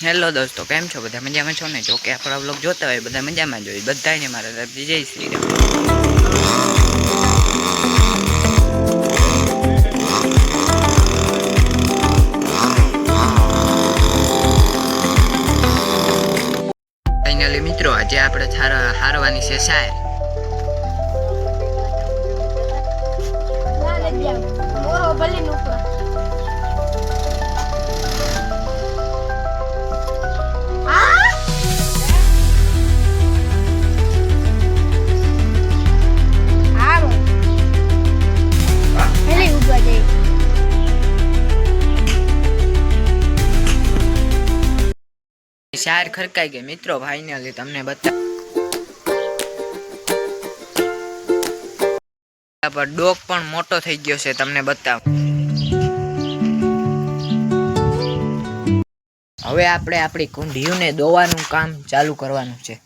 Hello દોસ્તો, કેમ છો? બધા મજામાં છો ને? જો કે આપણા વ્લોગ જોતા હોય બધા મજામાં જ હોય. બધાને મારા તરફથી જય શ્રી રામ. ફાઇનલી મિત્રો, આજે આપણે હારવાની છે શાયર. શાયર ખરકાઈ ગઈ મિત્રો. ફાઇનલી તમને બતા ડોગ પણ મોટો થઈ ગયો છે. તમને બતાવ. હવે આપણે આપણી કુંઢીઓને દોવાનું કામ ચાલુ કરવાનું છે.